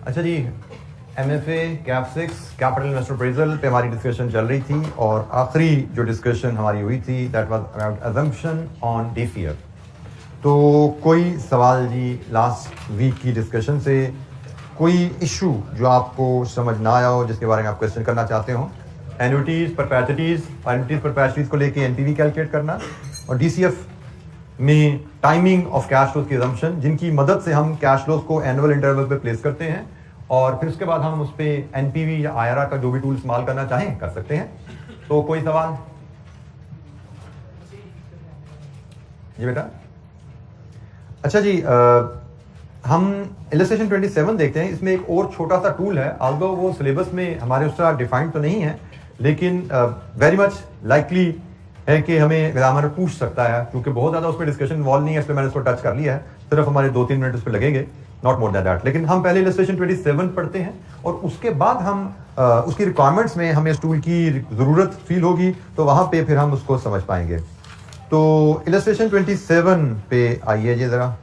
अच्छा जी, MFA cap 6 capital investor appraisal पे हमारी डिस्कशन चल रही थी और आखिरी जो डिस्कशन हमारी हुई थी that was about assumption on DCF। तो कोई सवाल जी लास्ट वीक की डिस्कशन से, कोई इशू जो आपको समझ ना आया हो जिसके बारे में आप क्वेश्चन करना चाहते हो? एन्युटीज परपैचुइटीज को लेके NPV कैलकुलेट करना और DCF में टाइमिंग ऑफ कैश फ्लोज की अजम्पशन, जिनकी मदद से हम कैश फ्लोज को एनुअल इंटरवल पे प्लेस करते हैं और फिर उसके बाद हम उस पर NPV या IRR का जो भी टूल इस्तेमाल करना चाहें कर सकते हैं। तो कोई सवाल जी बेटा? अच्छा जी, हम इलस्ट्रेशन 27 देखते हैं। इसमें एक और छोटा सा टूल है, ऑल्दो वो सिलेबस में हमारे उस तरह डिफाइंड तो नहीं है, लेकिन वेरी मच लाइकली है कि हमें एग्जामिनर पूछ सकता है, क्योंकि बहुत ज़्यादा उसमें डिस्कशन इन्वॉल्व नहीं है, इसलिए मैंने उसको टच कर लिया है। सिर्फ हमारे 2-3 मिनट उस पर लगेंगे, नॉट मोर दैन दैट। लेकिन हम पहले इलस्ट्रेशन 27 पढ़ते हैं और उसके बाद हम उसकी रिक्वायरमेंट्स में हमें इस टूल की ज़रूरत फील होगी, तो वहाँ पे फिर हम उसको समझ पाएंगे। तो इलस्ट्रेशन 27 पे आइए जी ज़रा।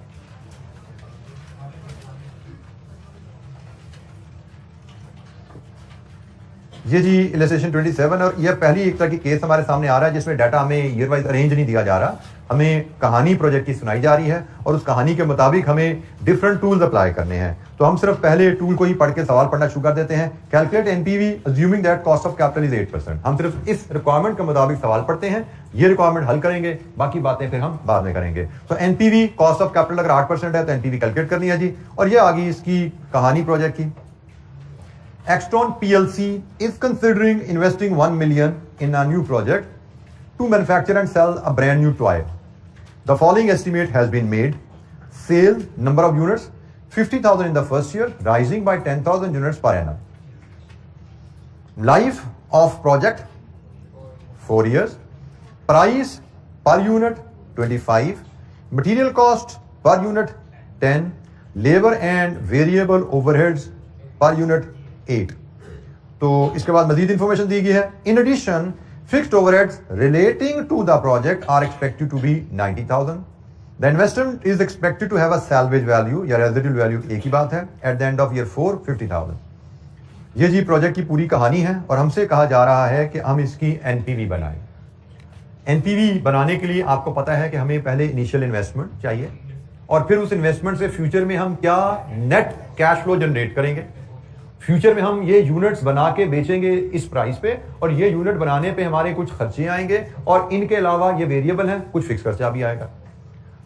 ये जी इलस्ट्रेशन 27 और यह पहली एक तरह की केस हमारे सामने आ रहा है जिसमें डाटा हमें ईयर वाइज अरेंज नहीं दिया जा रहा, हमें कहानी प्रोजेक्ट की सुनाई जा रही है और उस कहानी के मुताबिक हमें डिफरेंट टूल्स अप्लाई करने हैं। तो हम सिर्फ पहले टूल को ही पढ़ के सवाल पढ़ना शुरू कर देते हैं। Calculate NPV assuming that cost of capital is 8%। हम सिर्फ इस रिक्वायरमेंट के मुताबिक सवाल पढ़ते हैं, ये रिक्वायरमेंट हल करेंगे, बाकी बातें फिर हम बाद में करेंगे। तो NPV कॉस्ट ऑफ कैपिटल अगर 8% है तो NPV कैलकुलेट करनी है जी। और ये आ गई इसकी कहानी प्रोजेक्ट की। Extron PLC is considering investing 1 million in a new project to manufacture and sell a brand new toy. The following estimate has been made. Sale number of units 50,000 in the first year, rising by 10,000 units per annum. Life of project 4 years. Price per unit 25. Material cost per unit 10. Labor and variable overheads per unit 8। तो इसके बाद मजीद information दी गई है। In addition fixed overheads relating to the project are expected to be 90,000। The investment is expected to have a salvage value या residual value, एक ही बात है, at the end of year 4 50,000। ये जी प्रोजेक्ट की पूरी कहानी है और हमसे कहा जा रहा है कि हम इसकी NPV बनाएं। NPV बनाने के लिए आपको पता है कि हमें पहले इनिशियल इन्वेस्टमेंट चाहिए और फिर उस इन्वेस्टमेंट से फ्यूचर में हम क्या नेट कैश फ्लो जनरेट करेंगे। फ्यूचर में हम ये यूनिट्स बना के बेचेंगे इस प्राइस पे और ये यूनिट बनाने पे हमारे कुछ खर्चे आएंगे और इनके अलावा ये वेरिएबल है, कुछ फिक्स खर्चा भी आएगा।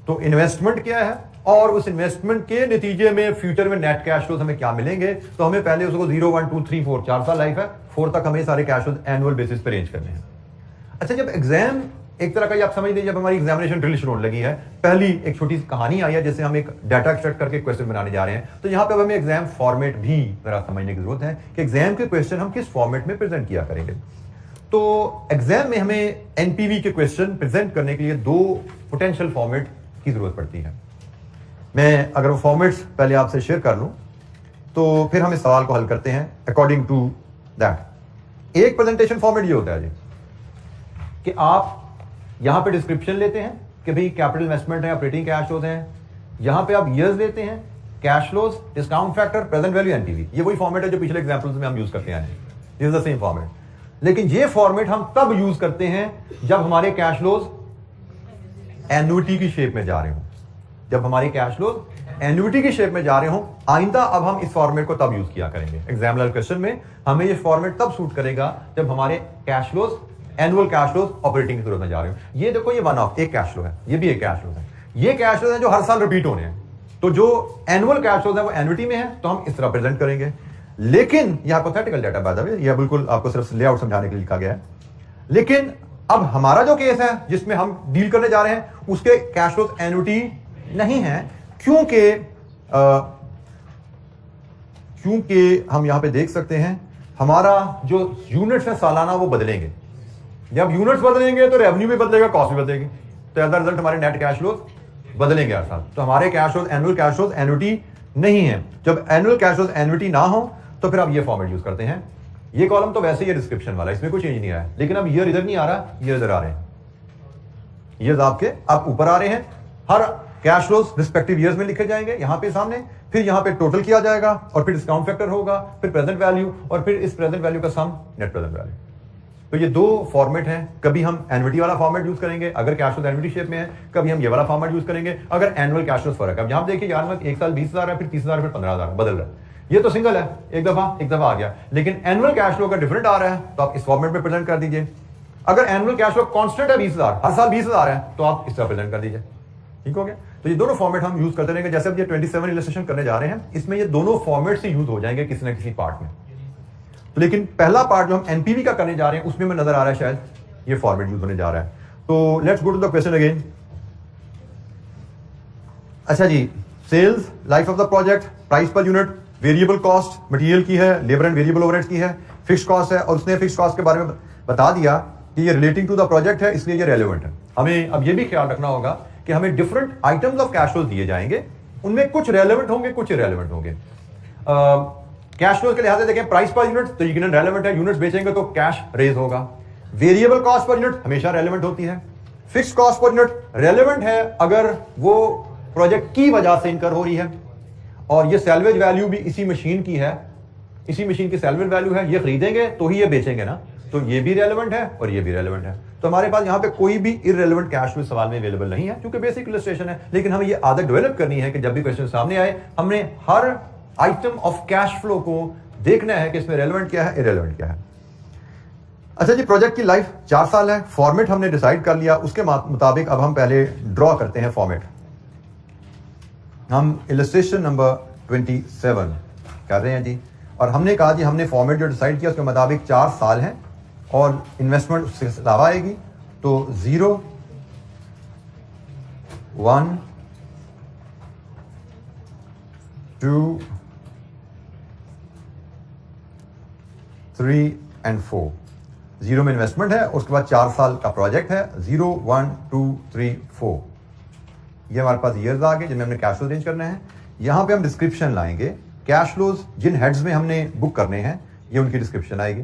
तो इन्वेस्टमेंट क्या है और उस इन्वेस्टमेंट के नतीजे में फ्यूचर में नेट कैश फ्लोज हमें क्या मिलेंगे। तो हमें पहले उसको 0, 1, 2, 3, 4 4 साल लाइफ है, 4 तक हमें सारे कैश फ्लोज एनुअल बेसिस पे अरेंज करने हैं। अच्छा, जब एग्जाम एक तरह का ये आप समझ लीजिए, जब हमारी एग्जामिनेशन ड्रिल शुरू होने लगी है, पहली एक छोटी कहानी आई है जैसे हम एक डाटा एक्सट्रैक्ट करके क्वेश्चन बनाने जा रहे हैं। तो यहाँ पे अब हमें एग्जाम फॉर्मेट भी जरा समझने की जरूरत है कि एग्जाम के क्वेश्चन हम किस फॉर्मेट में प्रेजेंट किया करेंगे। तो एग्जाम में हमें NPV के क्वेश्चन प्रेजेंट करने के लिए 2 पोटेंशियल फॉर्मेट की जरूरत पड़ती है। मैं अगर वो फॉर्मेट्स पहले आपसे शेयर कर लूं तो फिर हम इस सवाल को हल करते हैं अकॉर्डिंग टू दैट। एक प्रेजेंटेशन फॉर्मेट ये होता है जी कि आप यहां पे डिस्क्रिप्शन लेते हैं कि भाई कैपिटल इन्वेस्टमेंट है, ऑपरेटिंग कैश फ्लोज हैं, यहां पे आप ईयर्स लेते हैं, cash flows, discount factor, present value, NPV। ये वही फॉर्मेट है जो पिछले एग्जांपल्स में हम यूज करते हैं, this is the same format. लेकिन ये फॉर्मेट हम तब यूज करते हैं जब हमारे कैश फ्लोज एन्युटी की शेप में जा रहे हो। जब हमारे कैश फ्लोज एन्युटी की शेप में जा रहे हो, आइंदा अब हम इस फॉर्मेट को तब यूज किया करेंगे। एग्जामिनर क्वेश्चन में हमें ये फॉर्मेट तब सूट करेगा जब हमारे cash flows annual cash flows operating की जरूरत में जा रहे हो। ये देखो, ये वन ऑफ एक कैश फ्लो है, ये भी एक कैश फ्लो है। ये कैश फ्लो है जो हर साल रिपीट होने हैं। तो जो एनुअल कैश फ्लोज है वो एन्युटी में है, तो हम इस तरह प्रेजेंट करेंगे। लेकिन ये hypothetical data by the way, ये बिल्कुल आपको सिर्फ लेआउट समझाने के लिए लिखा गया है। लेकिन अब हमारा जो केस है जिसमें हम डील करने जा रहे हैं, उसके कैश फ्लोज एन्युटी नहीं है, क्योंकि हम यहां पे देख सकते हैं हमारा जो यूनिट्स है सालाना वो बदलेंगे। जब यूनिट्स बदलेंगे तो रेवेन्यू भी बदलेगा, कॉस्ट भी बदलेगी, तो एज अ रिजल्ट हमारे नेट कैश फ्लोज बदलेंगे हर साल। तो हमारे cash flows annual cash flows annuity नहीं है। जब एनुअल कैश फ्लोज एन्युटी ना हो तो फिर आप ये फॉर्मेट यूज करते हैं। ये कॉलम तो वैसे ही डिस्क्रिप्शन वाला, इसमें कुछ चेंज नहीं आया, लेकिन अब ईयर इधर नहीं आ रहा, ईयर इधर आ रहे हैं। ईयर्स आपके आप ऊपर आ रहे हैं, हर कैश फ्लोज रिस्पेक्टिव ईयर्स में लिखे जाएंगे। यहां पे सामने फिर यहाँ पे टोटल किया जाएगा और फिर डिस्काउंट फैक्टर होगा, फिर प्रेजेंट वैल्यू और फिर इस प्रेजेंट वैल्यू का सम नेट प्रेजेंट वैल्यू। तो ये दो फॉर्मेट हैं। कभी हम एन्युटी वाला फॉर्मेट यूज करेंगे अगर कैश फ्लो एन्युटी शेप में है, कभी हम ये वाला फॉर्मेट यूज करेंगे अगर एनुअल कैश फ्लो फर्क है। अब यहाँ देखिए यार में एक साल 20,000 है, फिर 30,000, फिर 15,000 बदल रहा है। ये तो सिंगल है, एक दफा आ गया, लेकिन एनुअल कैश फ्लो का डिफरेंट आ रहा है तो आप इस फॉर्मेट में प्रेजेंट कर दीजिए। अगर एनुअल कैश फ्लो कांस्टेंट है 20,000, हर साल 20,000 है, तो आप इस तरह प्रेजेंट कर दीजिए। ठीक हो गया। तो ये दोनों फॉर्मेट हम यूज करते रहेंगे। जैसे अब ये 27 इलस्ट्रेशन करने जा रहे हैं, इसमें ये दोनों फॉर्मेट से यूज हो जाएंगे किसी ना किसी पार्ट में। तो लेकिन पहला पार्ट जो हम एनपीवी का करने जा रहे हैं उसमें में नजर आ रहा है शायद ये फॉर्मेट यूज होने जा रहा है। तो let's go to the question again. अच्छा जी, sales, life of the project, price per unit, variable cost material की है, लेबर एंड वेरिएबल ओवरहेड्स की है, फिक्स कॉस्ट है, और उसने फिक्स कॉस्ट के बारे में बता दिया कि ये रिलेटिंग टू द प्रोजेक्ट है, इसलिए ये रेलेवेंट है। हमें अब ये भी ख्याल रखना होगा कि हमें different items of cash flows दिए जाएंगे, उनमें कुछ रेलेवेंट होंगे, कुछ इरेलेवेंट होंगे। कैश फ्लोज के लिहाज से देखें, प्राइस पर यूनिट तो यकीनन रेलेवेंट है, यूनिट्स बेचेंगे तो कैश रेज होगा। वेरिएबल कॉस्ट पर यूनिट हमेशा रेलेवेंट होती है। Fix cost per unit relevant है अगर वो प्रोजेक्ट की वजह से इनकर हो रही है, और ये सैल्वेज वैल्यू भी इसी मशीन की है, इसी मशीन की सैल्वेज वैल्यू है, ये खरीदेंगे तो ही ये बेचेंगे ना, तो ये भी रेलेवेंट है और ये भी रेलेवेंट है। तो हमारे पास यहाँ पे कोई भी इररेलेवेंट कैश फ्लो सवाल में अवेलेबल नहीं है क्योंकि बेसिक इलस्ट्रेशन है। लेकिन हमें ये आदत डेवलप करनी है कि जब भी क्वेश्चन सामने आए हमने हर आइटम ऑफ कैश फ्लो को देखना है कि इसमें रेलेवेंट क्या है, इररेलेवेंट क्या है। अच्छा जी, प्रोजेक्ट की लाइफ 4 साल है, फॉर्मेट हमने डिसाइड कर लिया, उसके मुताबिक अब हम पहले ड्रॉ करते हैं फॉर्मेट। हम इलस्ट्रेशन नंबर 27 कर रहे हैं जी, और हमने कहा जी हमने फॉर्मेट जो डिसाइड किया उसके मुताबिक 4 साल हैं और इन्वेस्टमेंट उससे अलावा आएगी, तो 0, 1, 2, 3 एंड 4। 0 में इन्वेस्टमेंट है, उसके बाद 4 साल का प्रोजेक्ट है। 0, 1, 2, 3, 4 ये हमारे पास ईयर्स आ गए जिनमें हमने कैश फ्लो अरेंज करना है। यहां पे हम डिस्क्रिप्शन लाएंगे, कैश फ्लोज जिन हेड्स में हमने बुक करने हैं ये उनकी डिस्क्रिप्शन आएगी।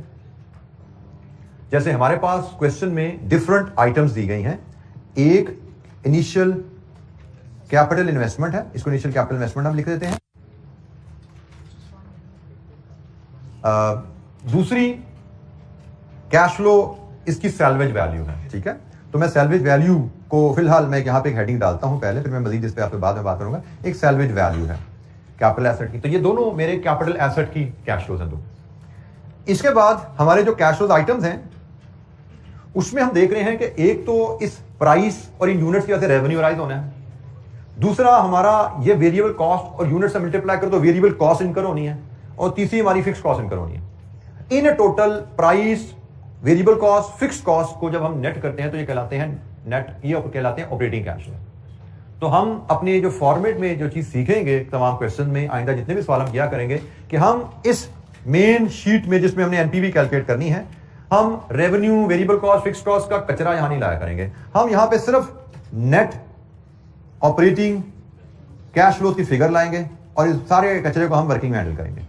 जैसे हमारे पास क्वेश्चन में डिफरेंट आइटम्स दी गई हैं। एक इनिशियल कैपिटल इन्वेस्टमेंट है, इसको इनिशियल कैपिटल इन्वेस्टमेंट हम लिख देते हैं। दूसरी कैश फ्लो इसकी सैल्वेज वैल्यू है। ठीक है, तो मैं सैल्वेज वैल्यू को फिलहाल मैं यहां पे एक हेडिंग डालता हूं पहले, फिर मैं मजीद इस पे आपसे बाद में बात करूंगा। एक सैल्वेज वैल्यू है कैपिटल एसेट की, तो ये दोनों मेरे कैपिटल एसेट की कैश फ्लोज हैं दो। इसके बाद हमारे जो कैश फ्लोज आइटम्स हैं उसमें हम देख रहे हैं कि एक तो इस प्राइस और इन यूनिट्स की वजह से रेवेन्यू राइज होना है, दूसरा हमारा ये वेरिएबल कॉस्ट और यूनिट से मल्टीप्लाई कर तो वेरिएबल कॉस्ट इनकर होनी है, और तीसरी हमारी फिक्स कॉस्ट इनकर होनी है। In total price, variable cost, fix cost को जब हम नेट करते हैं तो ये कहलाते हैं नेट, ये कहलाते हैं ऑपरेटिंग कैश फ्लो। तो हम अपने जो फॉर्मेट में जो चीज सीखेंगे तमाम क्वेश्चन में, आइंदा जितने भी सवाल हम किया करेंगे कि हम इस मेन शीट में जिसमें हमने एनपीवी कैलकुलेट करनी है, हम revenue, variable cost, fix cost का कचरा यहां नहीं लाया करेंगे। हम यहां पे सिर्फ नेट ऑपरेटिंग कैश फ्लो की फिगर लाएंगे और इस सारे कचरे को हम वर्किंग में हैंडल करेंगे।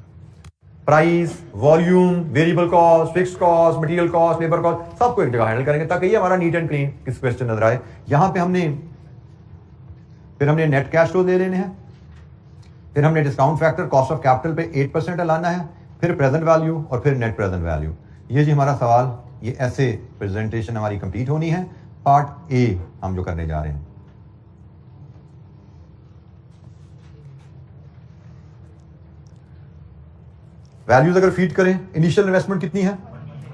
Price, volume, variable cost, fix cost, material cost, labour cost, सबको एक जगह हैंडल करेंगे ताकि ये हमारा नीट एंड क्लीन किस क्वेश्चन नजर आए। यहां पे हमने नेट कैश फ्लो दे लेने हैं, फिर हमने discount factor cost of capital पे 8% लाना है, फिर प्रेजेंट वैल्यू और फिर नेट प्रेजेंट वैल्यू। ये जी हमारा सवाल, ये ऐसे प्रेजेंटेशन हमारी कंप्लीट होनी है। पार्ट ए हम जो करने जा रहे हैं। वैल्यूज अगर फीड करें, इनिशियल इन्वेस्टमेंट कितनी है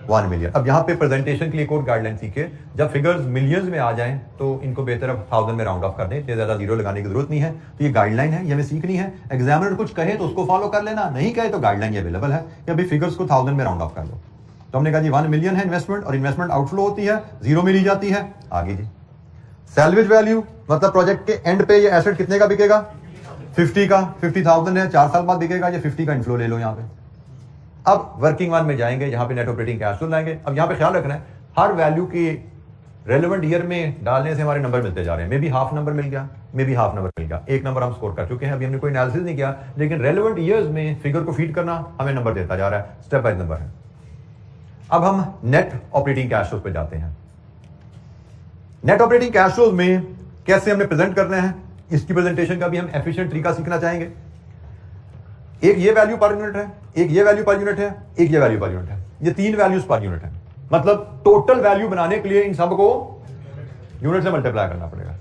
1 मिलियन। अब यहां पे प्रेजेंटेशन के लिए एक और गाइडलाइन सीखे, जब फिगर्स मिलियंस में आ जाएं तो इनको बेहतर अब 1000 में राउंड ऑफ कर दें, इतने ज्यादा जीरो लगाने की जरूरत नहीं है। तो ये गाइडलाइन है, ये हमें सीखनी है। एग्जामिनर कुछ कहे तो उसको फॉलो कर लेना, नहीं कहे तो गाइडलाइन ये अवेलेबल है कि अभी फिगर्स को 1000 में राउंड ऑफ कर लो। तो हमने कहा जी 1 मिलियन है इन्वेस्टमेंट, और इन्वेस्टमेंट आउटफ्लो होती है, 0 में ली जाती है। आगे जी सैल्वेज वैल्यू, मतलब प्रोजेक्ट के एंड पे ये एसेट कितने का बिकेगा, 50 का, 50,000 है, 4 साल बाद बिकेगा, ये 50 का इनफ्लो ले लो यहाँ पे। अब वर्किंग वन में जाएंगे, जहां पे नेट ऑपरेटिंग कैश फ्लो लाएंगे। अब यहां पे ख्याल रखना है हर वैल्यू की रेलेवेंट ईयर में डालने से हमारे नंबर मिलते जा रहे हैं। मे बी हाफ नंबर मिल गया, मे बी हाफ नंबर मिल गया, एक नंबर हम स्कोर कर चुके हैं। अभी हमने कोई एनालिसिस नहीं किया, लेकिन रेलेवेंट ईयर्स में फिगर को फीड करना हमें नंबर देता जा रहा है, स्टेप बाय नंबर है। अब हम नेट ऑपरेटिंग कैश फ्लो पे जाते हैं। नेट ऑपरेटिंग कैश फ्लो में कैसे हमने प्रेजेंट करना है, इसकी प्रेजेंटेशन का भी हम एफिशिएंट तरीका सीखना चाहेंगे। एक ये वैल्यू पर यूनिट है, एक ये वैल्यू पर यूनिट है, एक ये वैल्यू पर यूनिट है, ये 3 वैल्यूज पर यूनिट है। मतलब टोटल वैल्यू बनाने के लिए इन सबको यूनिट से मल्टीप्लाई करना पड़ेगा।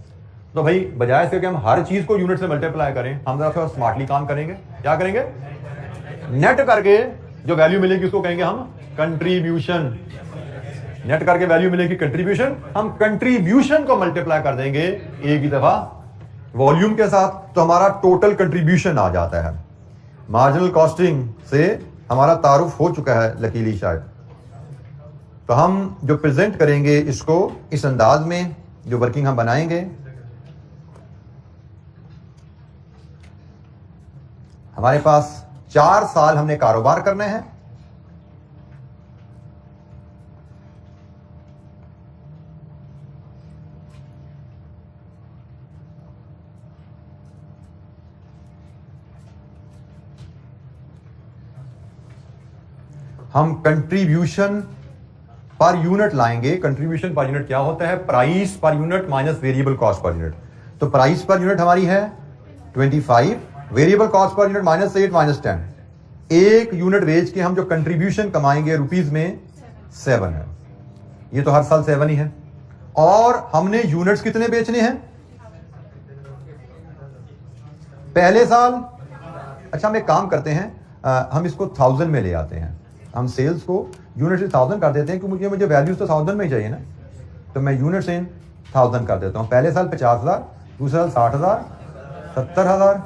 तो भाई बजाय से कि हम हर चीज को यूनिट से मल्टीप्लाई करें, हम थोड़ा स्मार्टली काम करेंगे। क्या करेंगे? नेट करके जो वैल्यू मिलेगी उसको कहेंगे हम कंट्रीब्यूशन। नेट करके वैल्यू मिलेगी कंट्रीब्यूशन, हम कंट्रीब्यूशन को मल्टीप्लाई कर देंगे एक ही दफा वॉल्यूम के साथ, तो हमारा टोटल कंट्रीब्यूशन आ जाता है। मार्जिनल कॉस्टिंग से हमारा तारुफ हो चुका है लकीली शायद। तो हम जो प्रेजेंट करेंगे इसको इस अंदाज में, जो वर्किंग हम बनाएंगे, हमारे पास 4 साल हमने कारोबार करने हैं। हम कंट्रीब्यूशन पर यूनिट लाएंगे। कंट्रीब्यूशन पर यूनिट क्या होता है? Price per unit minus variable cost per unit. तो प्राइस पर यूनिट हमारी है 25, वेरिएबल कॉस्ट पर यूनिट -8 -10। एक यूनिट बेच के हम जो कंट्रीब्यूशन कमाएंगे रुपीज में 7 है। ये तो हर साल 7 ही है। और हमने यूनिट्स कितने बेचने हैं पहले साल? अच्छा, हम एक काम करते हैं, हम इसको 1000 में ले आते हैं। हम सेल्स को यूनिट से 1000 कर देते हैं क्योंकि मुझे वैल्यूज तो 1000 में ही चाहिए ना। तो मैं यूनिट से 1000 कर देता हूं। पहले साल 50,000, दूसरे साल 60,000, 70,000,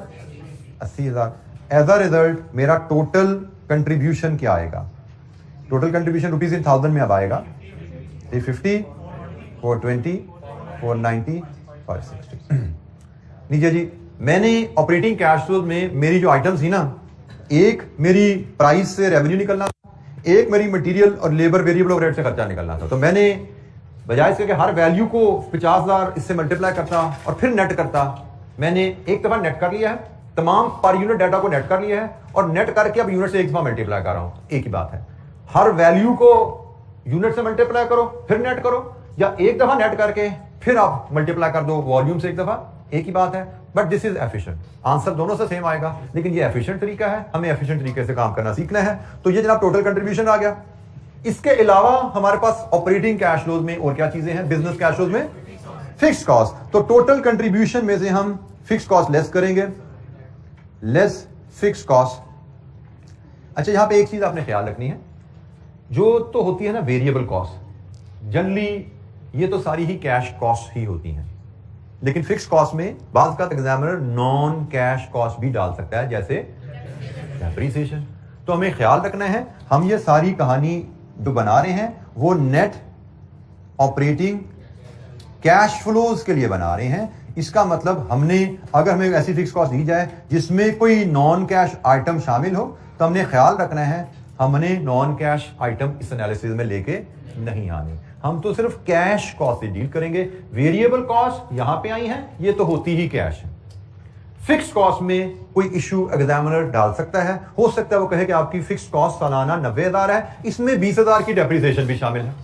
80,000। एज अ रिजल्ट मेरा टोटल कंट्रीब्यूशन क्या आएगा? टोटल कंट्रीब्यूशन रुपीज इन 1000 में अब आएगा 350, 420, 490, 560। लीजिए जी, मैंने ऑपरेटिंग कैश फ्लो में मेरी जो आइटम्स थी ना, एक मेरी प्राइस से रेवेन्यू निकलना था, एक मेरी मटेरियल और लेबर वेरिएबल ओवरहेड से खर्चा निकलना था। तो मैंने बजाय इसके कि हर वैल्यू को 50,000 इससे मल्टीप्लाई करता और फिर नेट करता, मैंने एक दफा नेट कर लिया है, तमाम पर यूनिट डाटा को नेट कर लिया है और नेट करके अब यूनिट से एक दफा मल्टीप्लाई कर रहा हूं। एक ही बात है, हर वैल्यू को यूनिट से मल्टीप्लाई करो फिर नेट करो, या एक दफा नेट करके फिर आप मल्टीप्लाई कर दो वॉल्यूम से एक दफा, एक ही बात है। But this is efficient. Answer दोनों से सेम आएगा, लेकिन ये एफिशिएंट तरीका है, हमें एफिशिएंट तरीके से काम करना सीखना है। तो ये जनाब टोटल कंट्रीब्यूशन आ गया। इसके अलावा हमारे पास ऑपरेटिंग कैश फ्लोज में और क्या चीजें हैं? बिजनेस कैश फ्लोज में फिक्स्ड कॉस्ट। तो टोटल कंट्रीब्यूशन में से हम फिक्स्ड कॉस्ट लेस करेंगे, लेस फिक्स्ड कॉस्ट। अच्छा, यहां पे एक चीज आपने ख्याल रखनी है, जो तो होती है ना वेरिएबल कॉस्ट, जनरली ये तो सारी ही कैश कॉस्ट ही होती हैं, लेकिन फिक्स्ड कॉस्ट में बाज़ का एग्जामिनर नॉन कैश कॉस्ट भी डाल सकता है, जैसे डेप्रिसिएशन। तो हमें ख्याल रखना है, हम ये सारी कहानी जो बना रहे हैं वो नेट ऑपरेटिंग कैश फ्लोज के लिए बना रहे हैं। इसका मतलब हमने, अगर हमें ऐसी फिक्स कॉस्ट दी जाए जिसमें कोई नॉन कैश आइटम शामिल हो, तो हमने ख्याल रखना है हमने नॉन कैश आइटम इस एनालिसिस में लेके नहीं आने, हम तो सिर्फ कैश कॉस्ट से डील करेंगे। वेरिएबल कॉस्ट यहां पे आई है, ये तो होती ही कैश है। फिक्स्ड कॉस्ट में कोई इशू एग्जामिनर डाल सकता है, हो सकता है वो कहे कि आपकी फिक्स्ड कॉस्ट सालाना 90,000 है, इसमें 20,000 की डेप्रिसिएशन भी शामिल है।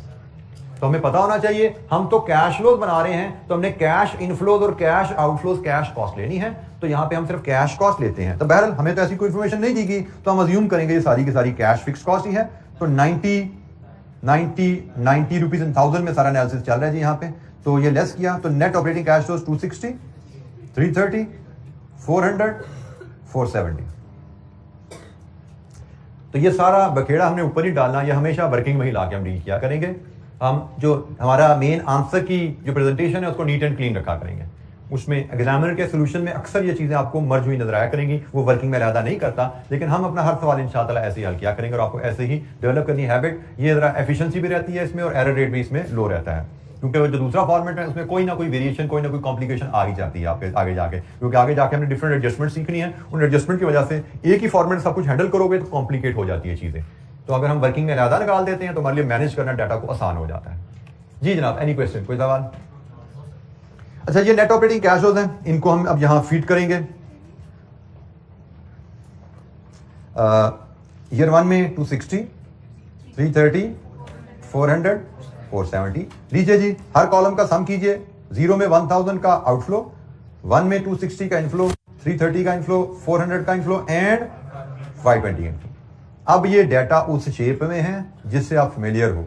तो हमें पता होना चाहिए, हम तो कैश फ्लोज बना रहे हैं, तो हमने कैश इनफ्लोज और कैश आउटफ्लोज कैश कॉस्ट लेनी है, तो यहां पे हम सिर्फ कैश कॉस्ट लेते हैं। तो बहरहाल हमें तो ऐसी कोई इंफॉर्मेशन नहीं दी गई, तो हम अज्यूम करेंगे ये सारी की सारी कैश फिक्स कॉस्ट ही है। तो 90 रुपीज इन 1000 में सारा एनालिसिस चल रहा है जी यहाँ पे। तो ये लेस किया तो नेट ऑपरेटिंग कैश फ्लोज 260, 330, 400, 470। तो ये सारा बखेड़ा हमने ऊपर ही डालना, ये हमेशा वर्किंग में ही लाके हम डील किया करेंगे। हम जो हमारा मेन आंसर की जो प्रेजेंटेशन है उसको नीट एंड क्लीन रखा करेंगे, उसमें एग्जामिनर के सोल्यूशन में अक्सर ये चीजें आपको मर्ज हुई नजर आया करेंगी, वो वर्किंग में अलहदा नहीं करता, लेकिन हम अपना हर सवाल इंशाअल्लाह ऐसे ही हल किया करेंगे और आपको ऐसे ही डेवलप करनी हैबिट। ये जरा एफिशिएंसी भी रहती है इसमें और एरर रेट भी इसमें लो रहता है, क्योंकि जो दूसरा फॉर्मेट है उसमें कोई ना कोई वेरिएशन, कोई ना कोई कॉम्प्लिकेशन आ ही जाती है आपके आगे जाके, क्योंकि आगे जाके हमने डिफरेंट एडजस्टमेंट सीखनी है। उन एडजस्टमेंट की वजह से एक ही फॉर्मेट सब कुछ हैंडल करोगे तो कॉम्प्लिकेट हो जाती है चीजें। तो अगर हम वर्किंग में अलहदा निकाल देते हैं तो हमारे लिए मैनेज करना डाटा को आसान हो जाता है। जी जनाब, एनी क्वेश्चन, कोई सवाल? अच्छा, ये नेट ऑपरेटिंग कैश फ्लोज हैं, इनको हम अब यहां फीड करेंगे। ईयर 1 में 260, 330, 400, 470। लीजिए जी, हर कॉलम का सम कीजिए। 0 में 1000 का आउटफ्लो, 1 में 260 का इनफ्लो, 330 का इनफ्लो, 400 का इनफ्लो एंड 520 अब ये डाटा उस शेप में है जिससे आप फेमिलियर हो।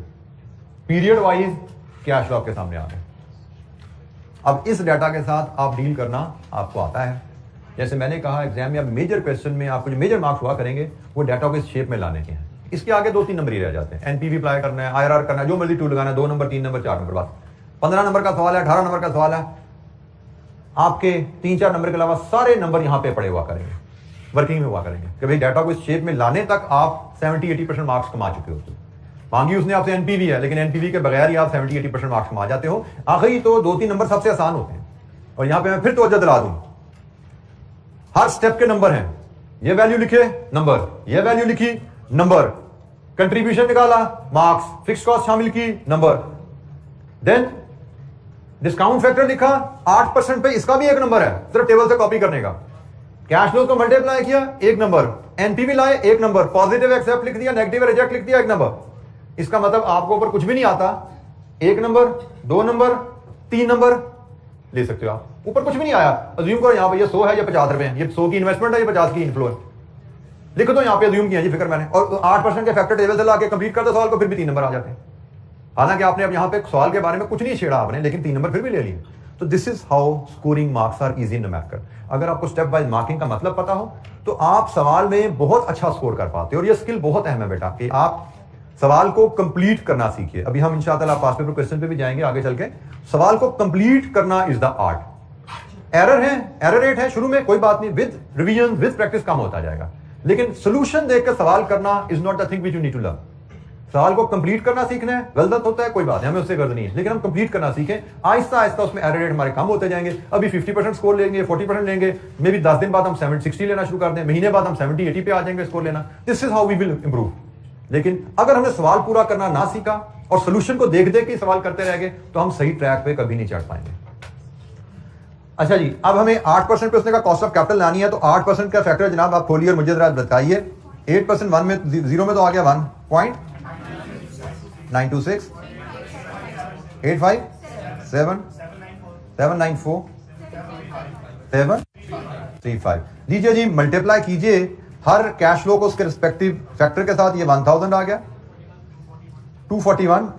पीरियड वाइज कैश फ्लो आपके सामने आ रहा है। अब इस डाटा के साथ आप डील करना आपको आता है। जैसे मैंने कहा एग्जाम में अब मेजर क्वेश्चन में आपको जो मेजर मार्क्स हुआ करेंगे वो डाटा को इस शेप में लाने के हैं। इसके आगे 2-3 नंबर ही रह जाते हैं। एनपीवी अप्लाई करना है, आईआरआर करना है, जो मर्जी टूल लगाना है, 2 नंबर 3 नंबर 4 नंबर, बस 15 नंबर का सवाल है, 18 नंबर का सवाल है, आपके 3-4 नंबर के अलावा सारे नंबर यहां पे पड़े हुआ करेंगे, वर्किंग में हुआ करेंगे कि भाई डाटा को इस शेप में लाने तक आप 70-80% मार्क्स कमा चुके हो। मांगी उसने आपसे एनपीवी है, लेकिन एनपीवी के बगैर ही आप 70-80% मार्क्स कमा जाते हो। आखिरी तो 2-3 नंबर सबसे आसान होते हैं। और यहां पे मैं फिर तवज्जो दिला दूं, हर स्टेप के नंबर हैं। ये वैल्यू लिखे नंबर, ये वैल्यू लिखी नंबर, कंट्रीब्यूशन निकाला मार्क्स, फिक्स कॉस्ट शामिल की नंबर, देन डिस्काउंट फैक्टर लिखा 8% पे, इसका भी एक नंबर है, सिर्फ टेबल से कॉपी करने का। कैश फ्लो को मल्टीप्लाई किया, एक नंबर, एनपीवी लाए, एक नंबर, पॉजिटिव एक्सेप्ट लिख दिया, नेगेटिव रिजेक्ट लिख दिया, एक नंबर। इसका मतलब आपको ऊपर कुछ भी नहीं आता, एक नंबर, 2 नंबर, 3 नंबर ले सकते हो आप। ऊपर कुछ भी नहीं आया, अज्यूम करो यहाँ पे ये 100 है, ये 50 रुपए है, ये 100 की इन्वेस्टमेंट है, ये 50 की इनफ्लो है, लिख दो यहाँ पे, अज्यूम किया जी फिक्र मैंने, और 8% के फैक्टर टेबल से लाके कंप्लीट कर दो सवाल को, फिर भी 3 नंबर आ जाते हैं। हालांकि आपने अब यहाँ पे सवाल के बारे में कुछ नहीं छेड़ा आपने, लेकिन 3 नंबर फिर भी ले लिए। तो this is how scoring marks are easy in numerical. अगर आपको स्टेप वाइज मार्किंग का मतलब पता हो तो आप सवाल में बहुत अच्छा स्कोर कर पाते हो। और ये स्किल बहुत अहम है बेटा कि आप सवाल को कंप्लीट करना सीखिए। अभी हम इंशाअल्लाह पास पेपर क्वेश्चन पे भी जाएंगे आगे चल के। सवाल को कंप्लीट करना इज द आर्ट। एरर है, एरर रेट है शुरू में, कोई बात नहीं, विद रिवीजन विद प्रैक्टिस कम होता जाएगा, लेकिन सोल्यूशन देखकर सवाल करना is not the thing which you need to learn. सवाल को कंप्लीट करना सीखना है, गलत होता है कोई बात नहीं, हमें उससे गर्ज नहीं है, लेकिन हम कंप्लीट करना सीखें। आहिस्ता आहिस्ता उसमें एरर रेट हमारे कम होते जाएंगे। अभी 50% स्कोर लेंगे, 40% लेंगे, मे बी 10 दिन बाद हम 70-60 लेना शुरू कर दें, महीने बाद हम 70-80 पे आ जाएंगे स्कोर लेना। This is how we will improve. लेकिन अगर हमने सवाल पूरा करना ना सीखा और सोल्यूशन को देख देख के सवाल करते रह गए तो हम सही ट्रैक पे कभी नहीं चढ़ पाएंगे। अच्छा जी, अब हमें 8% पे उसने का कॉस्ट ऑफ कैपिटल लानी है, तो 8% का फैक्टर जनाब आप खोलिए और मुझे जरा बताइए। 8% 1 में 0 में तो आ गया 1.926 85 7 794 735। लीजिए जी, मल्टीप्लाई कीजिए हर कैश फ्लो को उसके रिस्पेक्टिव फैक्टर के साथ। ये 1000 आ गया, 241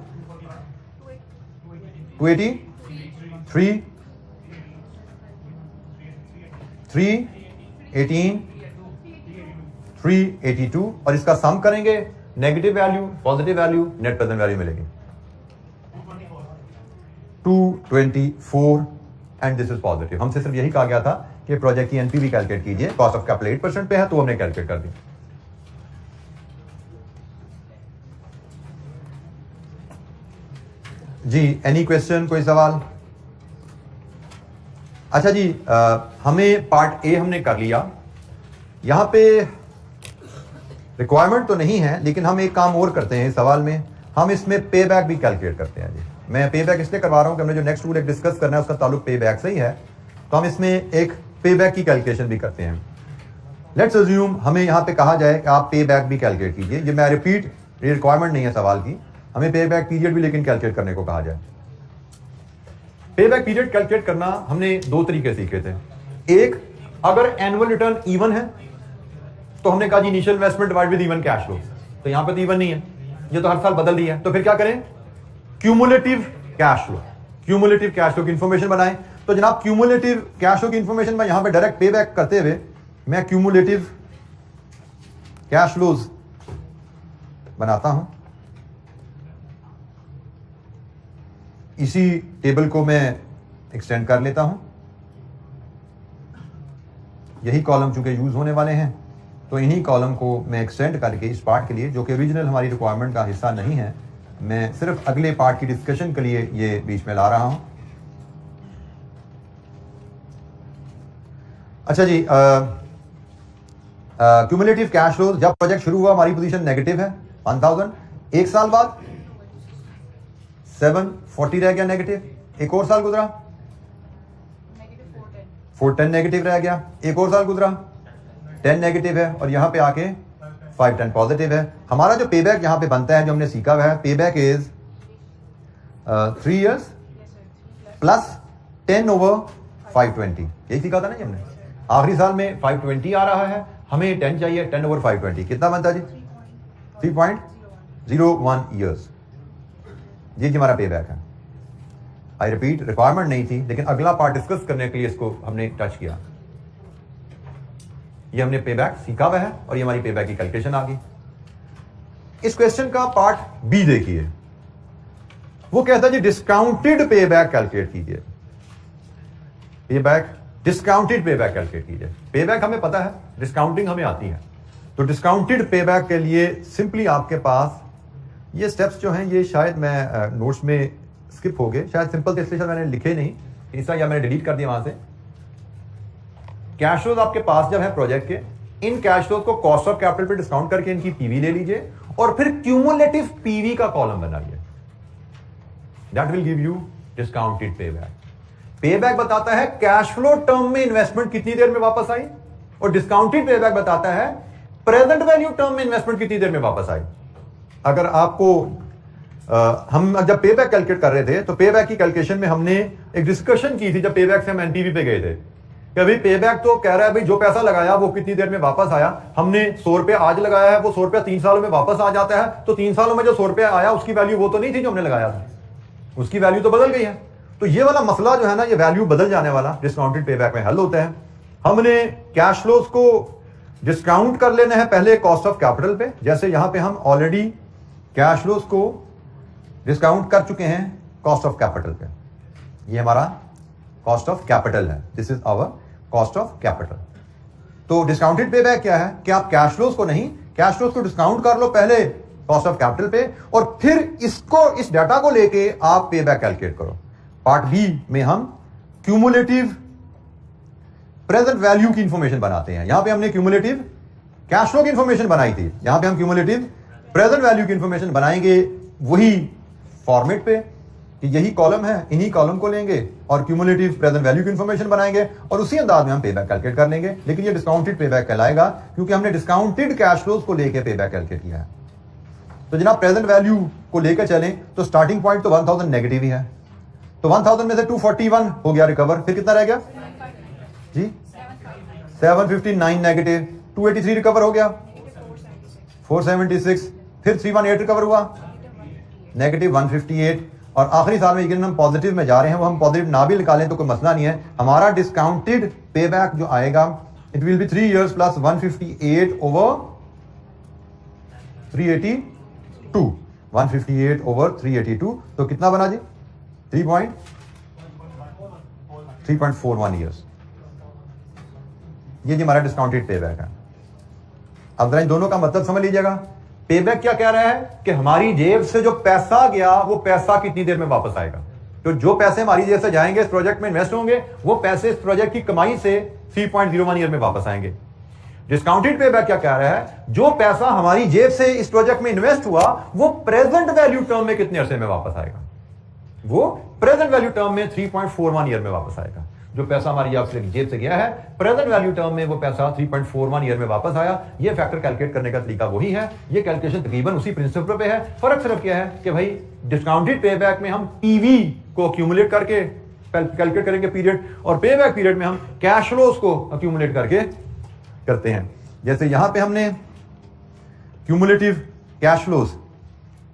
280 3 318 382 और इसका सम करेंगे, negative value, positive value, net present value मिलेगी 224 एंड दिस इज पॉजिटिव। हमसे सिर्फ यही कहा गया था कि प्रोजेक्ट की एनपीवी कैलकुलेट कीजिए, कॉस्ट ऑफ कैपिटल 8% पे है तो हमने कैलकुलेट कर दी। जी, एनी क्वेश्चन, कोई सवाल? अच्छा जी, हमें पार्ट ए हमने कर लिया। यहां पे रिक्वायरमेंट तो नहीं है, लेकिन हम एक काम और करते हैं इस सवाल में, हम इसमें पे बैक भी कैलकुलेट करते हैं जी। मैं पे बैक इसलिए करवा रहा हूं कि हमने जो नेक्स्ट रूल एक डिस्कस करना है उसका ताल्लुक पे बैक से ही है, तो हम इसमें एक पे बैक की कैलकुलेशन भी करते हैं। लेट्स अज्यूम हमें यहां पे कहा जाए कि आप पे बैक भी कैलकुलेट कीजिए। ये मैं रिपीट, ये रिक्वायरमेंट नहीं है सवाल की, हमें पे बैक पीरियड भी लेकिन कैलकुलेट करने को कहा जाए। पे बैक पीरियड कैलकुलेट करना हमने 2 तरीके सीखे थे। एक, अगर एनुअल रिटर्न इवन है तो हमने कहा जी initial investment divide with even cash flow, तो यहां पे तो इवन नहीं है, ये तो हर साल बदल रही है, तो फिर क्या करें, cumulative cash flow, cumulative cash flow की इंफॉर्मेशन बनाएं। तो जनाब क्यूमुलेटिव कैश फ्लो की इंफॉर्मेशन में यहां पे डायरेक्ट पे बैक करते हुए मैं क्यूमुलेटिव कैश फ्लोज बनाता हूं। इसी टेबल को मैं एक्सटेंड कर लेता हूं, यही कॉलम चूंकि यूज होने वाले हैं तो इन्हीं कॉलम को मैं एक्सटेंड करके इस पार्ट के लिए, जो कि ओरिजिनल हमारी रिक्वायरमेंट का हिस्सा नहीं है, मैं सिर्फ अगले पार्ट की डिस्कशन के लिए ये बीच में ला रहा हूं। अच्छा जी, क्यूमुलेटिव कैश फ्लो, जब प्रोजेक्ट शुरू हुआ हमारी पोजीशन नेगेटिव है 1000, एक साल बाद 740 रह गया नेगेटिव, एक और साल गुजरा 410 नेगेटिव रह गया, एक और साल गुजरा 10 नेगेटिव है, और यहां पे आके 510 पॉजिटिव है। हमारा जो पे बैक यहां पे बनता है, जो हमने सीखा हुआ है, पे बैक इज 3 years प्लस 10/520, यही सीखा था ना जी हमने। आखिरी साल में 520 आ रहा है, हमें 10 चाहिए, 10/520 कितना बनता जी? 3.01 ईयर्स। ये जी हमारा पे बैक है। आई रिपीट, रिक्वायरमेंट नहीं थी, लेकिन अगला पार्ट डिस्कस करने के लिए इसको हमने टच किया। ये हमने पे बैक सीखा हुआ है और ये हमारी पे बैक की कैलकुलेशन आ गई। इस क्वेश्चन का पार्ट बी देखिए, वो कहता है जी डिस्काउंटेड पे बैक कैलकुलेट कीजिए। पे back, discounted pay back calculate कीजिए। पे बैक हमें पता है, डिस्काउंटिंग हमें आती है। तो डिस्काउंटेड पे बैक के लिए सिंपली आपके पास ये स्टेप्स जो हैं, ये शायद मैं नोट्स में स्किप हो गए, शायद सिंपल थे इसलिए शायद मैंने लिखे नहीं, तीसरा या मैंने डिलीट कर दिया वहां से। कैश फ्लोज आपके पास जब है प्रोजेक्ट के, इन कैश फ्लोज को कॉस्ट ऑफ कैपिटल पे डिस्काउंट करके इनकी पीवी ले लीजिए और फिर क्यूमुलेटिव पीवी का कॉलम बनाइए। That will give you discounted pay back. पे बैक बताता है कैश फ्लो टर्म में इन्वेस्टमेंट कितनी देर में वापस आई, और डिस्काउंटेड पे बैक बताता है प्रेजेंट वैल्यू टर्म में इन्वेस्टमेंट कितनी देर में वापस आई। अगर आपको हम जब पे बैक कैलकुलेट कर रहे थे तो पे बैक की कैलकुलेशन में हमने एक डिस्कशन की थी जब पे बैक से हम एनपीवी पे गए थे कि अभी पे बैक तो कह रहा है भाई जो पैसा लगाया वो कितनी देर में वापस आया। हमने 100 रुपया आज लगाया है, वो 100 रुपया 3 सालों में वापस आ जाता है, तो 3 सालों में जो 100 रुपया आया उसकी वैल्यू वो तो नहीं थी जो हमने लगाया था, उसकी वैल्यू तो बदल गई है। तो ये वाला मसला जो है ना, ये वैल्यू बदल जाने वाला डिस्काउंटेड पे बैक में हल होता है। हमने कैश फ्लोज को डिस्काउंट कर लेना है पहले कॉस्ट ऑफ कैपिटल पे, जैसे यहां पे हम ऑलरेडी कैश फ्लोज को डिस्काउंट कर चुके हैं कॉस्ट ऑफ कैपिटल पे। ये हमारा कॉस्ट ऑफ कैपिटल है, this is our cost of capital. तो डिस्काउंटेड पे बैक क्या है कि आप कैश फ्लोज को नहीं, कैश फ्लोज को डिस्काउंट कर लो पहले कॉस्ट ऑफ कैपिटल पे, और फिर इसको, इस डाटा को लेके आप पे बैक कैलकुलेट करो। पार्ट बी में हम क्यूमुलेटिव प्रेजेंट वैल्यू की इंफॉर्मेशन बनाते हैं। यहां पे हमने क्यूमुलेटिव कैश फ्लो की इंफॉर्मेशन बनाई थी, यहां पे हम क्यूमुलेटिव प्रेजेंट वैल्यू की इंफॉर्मेशन बनाएंगे वही फॉर्मेट पे कि यही कॉलम है, इन्हीं कॉलम को लेंगे और क्यूमुलेटिव प्रेजेंट वैल्यू की इंफॉर्मेशन बनाएंगे और उसी अंदाज में हम पे बैक कैलकुलेट कर लेंगे। लेकिन ये डिस्काउंटेड पे बैक कहलाएगा क्योंकि हमने डिस्काउंटेड कैश फ्लोज को लेकर पे बैक कैलकुलेट किया है। तो जनाब प्रेजेंट वैल्यू को लेकर चलें तो स्टार्टिंग पॉइंट तो 1000 नेगेटिव ही है, तो 1000 में से 241 हो गया रिकवर, फिर कितना रह गया जी? 759 नेगेटिव, 283 रिकवर हो गया, 476, फिर 318 रिकवर हुआ, नेगेटिव 158, और आखिरी साल में यकीनन हम पॉजिटिव में जा रहे हैं, वो हम पॉजिटिव ना भी निकालें तो कोई मसला नहीं है। हमारा डिस्काउंटेड पे बैक जो आएगा it will be 3 years plus 158 over 382, 158 over 382, तो कितना बना जी? 3.41 ईयर्स। ये जी हमारा डिस्काउंटेड पे बैक है। अब जरा इन दोनों का मतलब समझ लीजिएगा। पे बैक क्या कह रहा है कि हमारी जेब से जो पैसा गया वो पैसा कितनी देर में वापस आएगा। तो जो पैसे हमारी जेब से जाएंगे इस प्रोजेक्ट में इन्वेस्ट होंगे, वो पैसे इस प्रोजेक्ट की कमाई से 3.01 ईयर में वापस आएंगे। डिस्काउंटेड पे बैक क्या कह रहा है, जो पैसा हमारी जेब से इस प्रोजेक्ट में इन्वेस्ट हुआ वो प्रेजेंट वैल्यू टर्म में कितने अरसे में वापस आएगा, वो प्रेजेंट वैल्यू टर्म में 3.41 ईयर में वापस आएगा। जो पैसा हमारी जेब से गया है प्रेजेंट वैल्यू टर्म में वो पैसा 3.41 ईयर में वापस आया। ये फैक्टर कैलकुलेट करने का तरीका वही है, ये कैलकुलेशन तकरीबन उसी प्रिंसिपल पे है। फर्क सिर्फ क्या है कि भाई डिस्काउंटेड पे बैक में हम पीवी को अक्यूमुलेट करके कैलकुलेट करेंगे पीरियड, और पे बैक पीरियड में हम कैश फ्लोज को अक्यूमुलेट करके करते हैं। जैसे यहां पे हमने क्यूमुलेटिव कैश फ्लोज,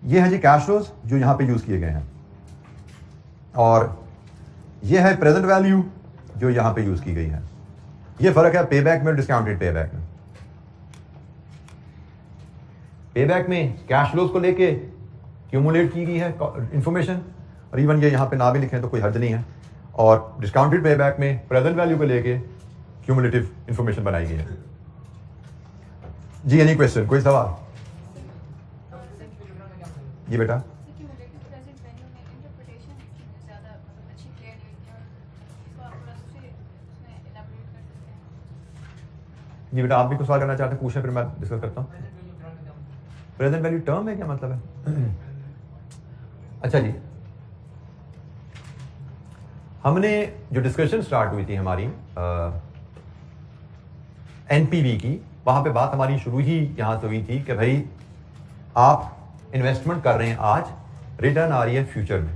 ये है जी कैश फ्लोज जो यहां पे यूज किए गए हैं, और ये है प्रेजेंट वैल्यू जो यहां पे यूज की गई है। ये फर्क है पे बैक में डिस्काउंटेड पे बैक में। पे बैक में कैश फ्लोज को लेके क्यूमुलेट की गई है इंफॉर्मेशन, और इवन ये यहां पे ना भी लिखें तो कोई हर्ज नहीं है, और डिस्काउंटेड पे बैक में प्रेजेंट वैल्यू को लेके क्यूमुलेटिव इंफॉर्मेशन बनाई गई है। जी एनी क्वेश्चन, कोई सवाल? जी बेटा। जी बेटा, आप भी कुछ सवाल करना चाहते हैं, पूछें, फिर मैं डिस्कस करता हूँ। प्रेजेंट वैल्यू टर्म है क्या मतलब है? अच्छा जी, हमने जो डिस्कशन स्टार्ट हुई थी हमारी एनपीवी की, वहां पे बात हमारी शुरू ही यहां से हुई थी कि भाई आप इन्वेस्टमेंट कर रहे हैं आज, रिटर्न आ रही है फ्यूचर में।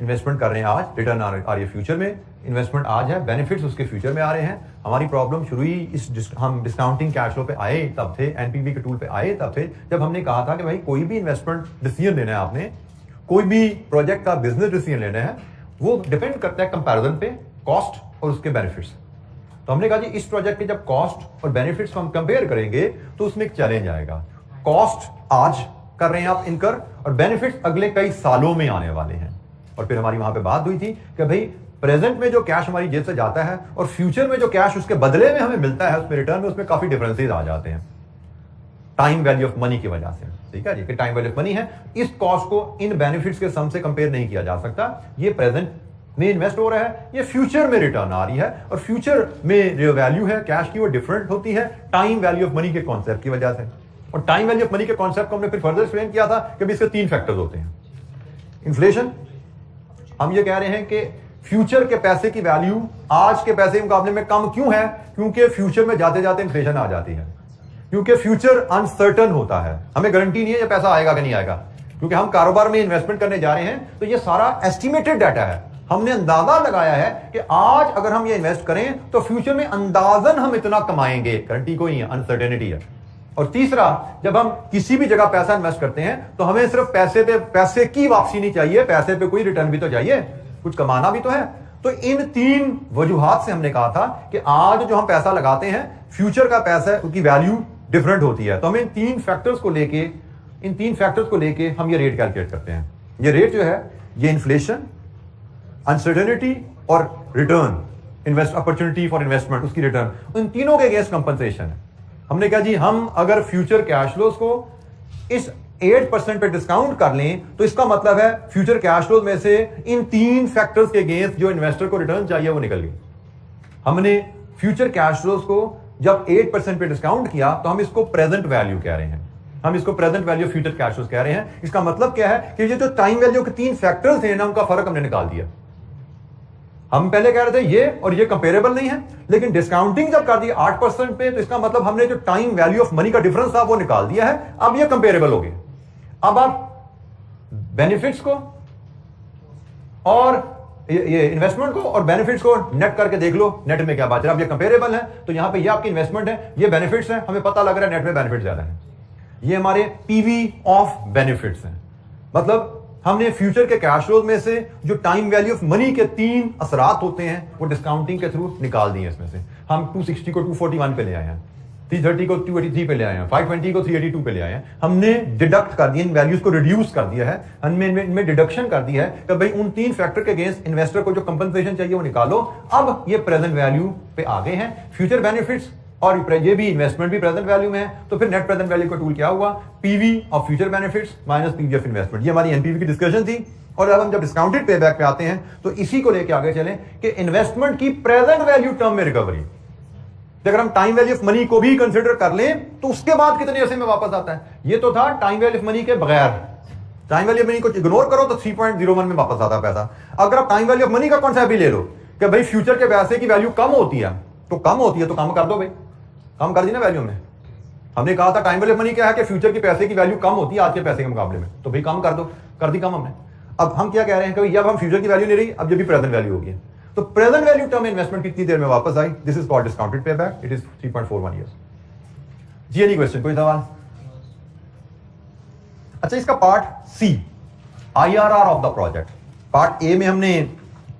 इन्वेस्टमेंट कर रहे हैं आज, रिटर्न आ रही है फ्यूचर में, इन्वेस्टमेंट आज है, बेनिफिट्स उसके फ्यूचर में आ रहे हैं। हमारी प्रॉब्लम शुरू ही हम डिस्काउंटिंग कैश फ्लो पे आए तब थे, एनपीवी के टूल पे आए तब थे, जब हमने कहा था कि भाई कोई भी इन्वेस्टमेंट डिसीजन लेना है आपने, कोई भी प्रोजेक्ट का बिजनेस डिसीजन लेना है, वो डिपेंड करता है कंपैरिजन पे, कॉस्ट और उसके बेनिफिट्स। तो हमने कहा जी इस प्रोजेक्ट के जब कॉस्ट और बेनिफिट्स हम कंपेयर करेंगे तो उसमें एक चैलेंज आएगा। कॉस्ट आज कर रहे हैं आप इनकर, और बेनिफिट्स अगले कई सालों में आने वाले हैं। और फिर हमारी वहां पे बात हुई थी कि भाई प्रेजेंट में जो कैश हमारी जेब से जाता है और फ्यूचर में जो कैश उसके बदले में हमें मिलता है, उसमें रिटर्न में उसमें काफी डिफरेंसेस आ जाते हैं टाइम वैल्यू ऑफ मनी की वजह से। ठीक है जी, कि टाइम वैल्यू ऑफ मनी है, इस कॉस्ट को इन बेनिफिट्स के सम से कंपेयर नहीं किया जा सकता। ये प्रेजेंट में इन्वेस्ट हो रहा है, ये फ्यूचर में रिटर्न आ रही है, और फ्यूचर में जो वैल्यू है कैश की वो डिफरेंट होती है टाइम वैल्यू ऑफ मनी के कॉन्सेप्ट की वजह से। और टाइम वैल्यू ऑफ मनी के कॉन्सेप्ट को हमने फिर फर्दर एक्सप्लेन किया था कि इसके 3 फैक्टर्स होते हैं। इन्फ्लेशन, हम ये कह रहे हैं कि फ्यूचर के पैसे की वैल्यू आज के पैसे के मुकाबले में कम क्यों है? क्योंकि फ्यूचर में जाते जाते इन्फ्लेशन आ जाती है, क्योंकि फ्यूचर अनसर्टन होता है, हमें गारंटी नहीं है ये पैसा आएगा कि नहीं आएगा। क्योंकि हम कारोबार में इन्वेस्टमेंट करने जा रहे हैं तो ये सारा एस्टिमेटेड डाटा है, हमने अंदाजा लगाया है कि आज अगर हम ये इन्वेस्ट करें तो फ्यूचर में अंदाजन हम इतना कमाएंगे, गारंटी कोई नहीं है, अनसर्टेनिटी है। और तीसरा, जब हम किसी भी जगह पैसा इन्वेस्ट करते हैं तो हमें सिर्फ पैसे की वापसी नहीं चाहिए, पैसे पे कोई रिटर्न भी तो चाहिए, कुछ कमाना भी तो है। तो इन 3 वजूहात से हमने कहा था कि आज जो हम पैसा लगाते हैं फ्यूचर का पैसा उसकी वैल्यू डिफरेंट होती है। तो हमें इन 3 फैक्टर्स को लेके हम ये रेट कैलकुलेट करते हैं। ये रेट जो है ये इन्फ्लेशन, अनसर्टेनिटी और return, invest opportunity for investment, उसकी रिटर्न, इन तीनों के अगेंस्ट कंपनसेशन है। हमने कहा जी हम अगर फ्यूचर कैश फ्लोज को इस 8% पे डिस्काउंट कर लें तो इसका मतलब है फ्यूचर कैश फ्लोज में से इन 3 फैक्टर्स के अगेंस्ट जो इन्वेस्टर को रिटर्न चाहिए वो निकल गई। हमने फ्यूचर कैश फ्लोज को जब 8% पे डिस्काउंट किया तो हम इसको प्रेजेंट वैल्यू कह रहे हैं, हम इसको present value future cash flows कह रहे हैं। इसका मतलब क्या है कि ये जो टाइम वैल्यू के 3 फैक्टर्स हैं ना, उनका फर्क हमने निकाल दिया। हम पहले कह रहे थे ये और ये कंपेरेबल नहीं है, लेकिन डिस्काउंटिंग जब कर दी 8% पे तो इसका मतलब हमने जो टाइम वैल्यू ऑफ मनी का डिफरेंस था वो निकाल दिया है, अब ये कंपेरेबल हो गए। अब आप बेनिफिट्स को और ये इन्वेस्टमेंट को और बेनिफिट्स को नेट करके देख लो, नेट में क्या बात है। अब ये कंपेरेबल है तो यहां पे ये आपकी इन्वेस्टमेंट है, ये बेनिफिट्स है, हमें पता लग रहा है नेट में बेनिफिट ज्यादा है। ये हमारे पीवी ऑफ बेनिफिट्स हैं, मतलब हमने फ्यूचर के कैश फ्लोज में से जो टाइम वैल्यू ऑफ मनी के 3 असरात होते हैं वो डिस्काउंटिंग के थ्रू निकाल दिए। इसमें से हम 260 को 241 पे ले आए हैं, 330 को 283 पे ले आए हैं, 520 को 382 पे ले आए हैं। हमने डिडक्ट कर दिया, इन वैल्यूज को रिड्यूस कर दिया है, हमने इनमें डिडक्शन कर दिया है कि भाई उन 3 फैक्टर के अगेंस्ट इन्वेस्टर को जो कंपनसेशन चाहिए वो निकालो। अब ये प्रेजेंट वैल्यू पे आ गए हैं, फ्यूचर बेनिफिट्स और ये भी इन्वेस्टमेंट भी प्रेजेंट वैल्यू में है। तो फिर नेट प्रेजेंट वैल्यू का टूल क्या हुआ? PV of future benefits minus PV of investment. ये हमारी एनपीवी की डिस्कशन थी। और अब हम जब डिस्काउंटेड पे बैक पे आते हैं तो इसी को लेके आगे चलें कि इन्वेस्टमेंट की प्रेजेंट वैल्यू टर्म में रिकवरी, अगर हम टाइम वैल्यू ऑफ मनी को भी कंसिडर कर लें तो उसके बाद कितने अरसे में वापस आता है। ये तो था टाइम वैल्यू ऑफ मनी के बगैर, टाइम वैल्यू ऑफ मनी को इग्नोर करो तो 3.01 में वापस आता है पैसा। अगर आप टाइम वैल्यू ऑफ मनी का कॉन्सेप्ट भी ले लो कि भाई फ्यूचर के पैसे की वैल्यू कम होती है तो कम कर दो भाई, कम कर दी ना वैल्यू में। हमने कहा था टाइम वैल्यू ऑफ मनी क्या है कि फ्यूचर की पैसे की वैल्यू कम होती है आज के पैसे के मुकाबले में, तो भाई कम कर दो, कर दी कम हमने। अब हम क्या कह रहे हैं कि अब हम फ्यूचर की वैल्यू नहीं रही, अब ये भी प्रेजेंट वैल्यू होगी। तो प्रेजेंट वैल्यू टर्म इन्वेस्टमेंट कितनी देर में वापस आई? This is called discounted payback, it is 3.41 years. जी एनी क्वेश्चन, कोई सवाल? अच्छा, इसका part C IRR of the project. Part A में हमने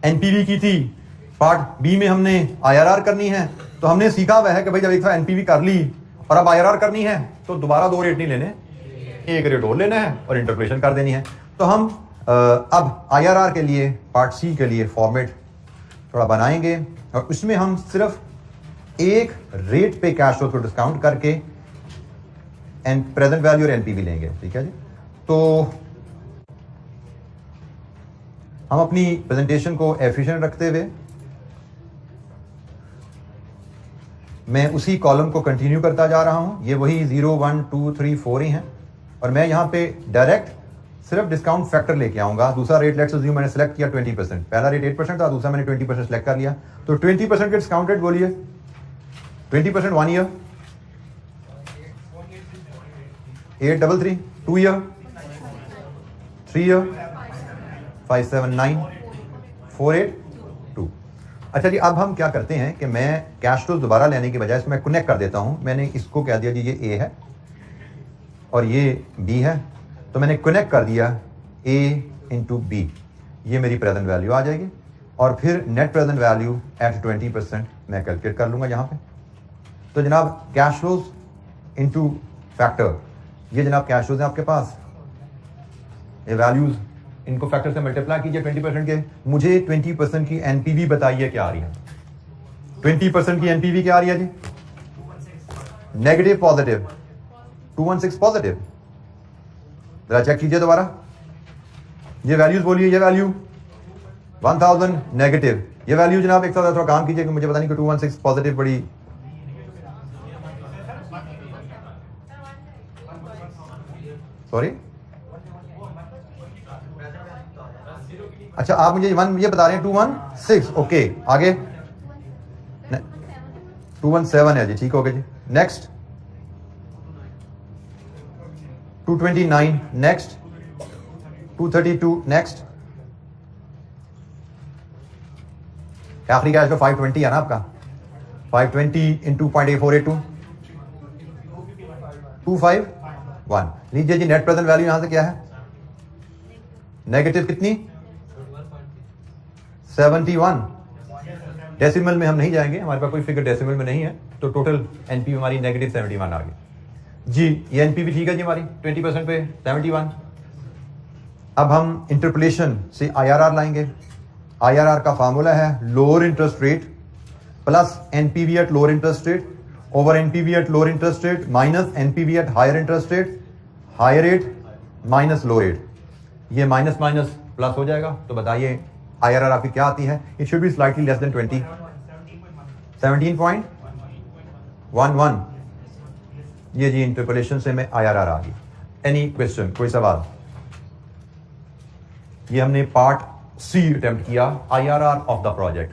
एनपीवी की थी, पार्ट बी में हमने IRR करनी है। तो हमने सीखा हुआ है कि भाई जब एक एनपीवी कर ली और अब IRR करनी है तो दोबारा 2 रेट नहीं लेने, एक रेट और लेना है और इंटरप्रेशन कर देनी है। तो हम अब IRR के लिए पार्ट सी के लिए फॉर्मेट थोड़ा बनाएंगे और उसमें हम सिर्फ एक रेट पे कैश फ्लो को डिस्काउंट करके प्रेजेंट वैल्यू और एनपीवी लेंगे। ठीक है जी। तो हम अपनी प्रेजेंटेशन को एफिशिएंट रखते हुए मैं उसी कॉलम को कंटिन्यू करता जा रहा हूं। ये वही 0, 1, 2, 3, 4 ही हैं और मैं यहां पे डायरेक्ट सिर्फ डिस्काउंट फैक्टर लेके आऊंगा। दूसरा रेट लेट्स अज्यूम मैंने सेलेक्ट किया 20%, पहला रेट 8% था, दूसरा मैंने 20% सेलेक्ट कर लिया। तो 20% के डिस्काउंटेड बोलिए 20% 1 ईयर, 833 2 ईयर, 3 ईयर, 579 482। अच्छा जी, अब हम क्या करते हैं कि मैं कैश फ्लो दोबारा लेने की बजाय इसमें कनेक्ट कर देता हूं। मैंने इसको कह दिया जी ये ए है और ये बी है, तो मैंने कनेक्ट कर दिया ए इंटू बी, ये मेरी प्रेजेंट वैल्यू आ जाएगी और फिर नेट प्रेजेंट वैल्यू एट 20% मैं कैलकुलेट कर लूँगा यहाँ पे। तो जनाब कैश फ्लोज इंटू फैक्टर, ये जनाब कैश फ्लोज है आपके पास, ये वैल्यूज इनको फैक्टर से मल्टीप्लाई कीजिए 20% के। मुझे 20% की एनपीवी बताइए क्या आ रही है। 20% की एनपीवी क्या आ रही है जी? Negative positive, 216 positive. जरा चेक कीजिए दोबारा, ये वैल्यूज बोलिए। ये वैल्यू 1000 नेगेटिव, ये वैल्यू जनाब एक साथ थोड़ा काम कीजिए कि मुझे पता नहीं कि 216 पॉजिटिव बड़ी। सॉरी, अच्छा आप मुझे ये बता रहे हैं 216, ओके। आगे 217 है जी, ठीक हो गया जी। नेक्स्ट 229, नेक्स्ट 232, नेक्स्ट आखिरी कैश का 520 है ना आपका, 520 इंटू 0.8482 251। लीजिए जी, नेट प्रेजेंट वैल्यू यहां से क्या है? नेगेटिव कितनी? 71। डेसिमल में हम नहीं जाएंगे, हमारे पास कोई फिगर डेसिमल में नहीं है, तो टोटल एनपीवी हमारी नेगेटिव 71 आ गई जी। ये एनपीवी ठीक है जी हमारी 20% पे 71। अब हम इंटरपोलेशन से आईआरआर लाएंगे। आईआरआर का फार्मूला है lower interest rate plus NPV at lower interest rate over NPV at lower interest rate minus NPV at higher interest rate, higher rate minus low rate. ये माइनस माइनस प्लस हो जाएगा। तो बताइए IRR आपकी क्या आती है? It should be slightly less than 20, 17.11। ये जी इंटरपोलेशन से में आईआरआर आ गई। एनी क्वेश्चन, कोई सवाल? ये हमने पार्ट सी अटेम्प्ट किया, आईआरआर ऑफ द प्रोजेक्ट।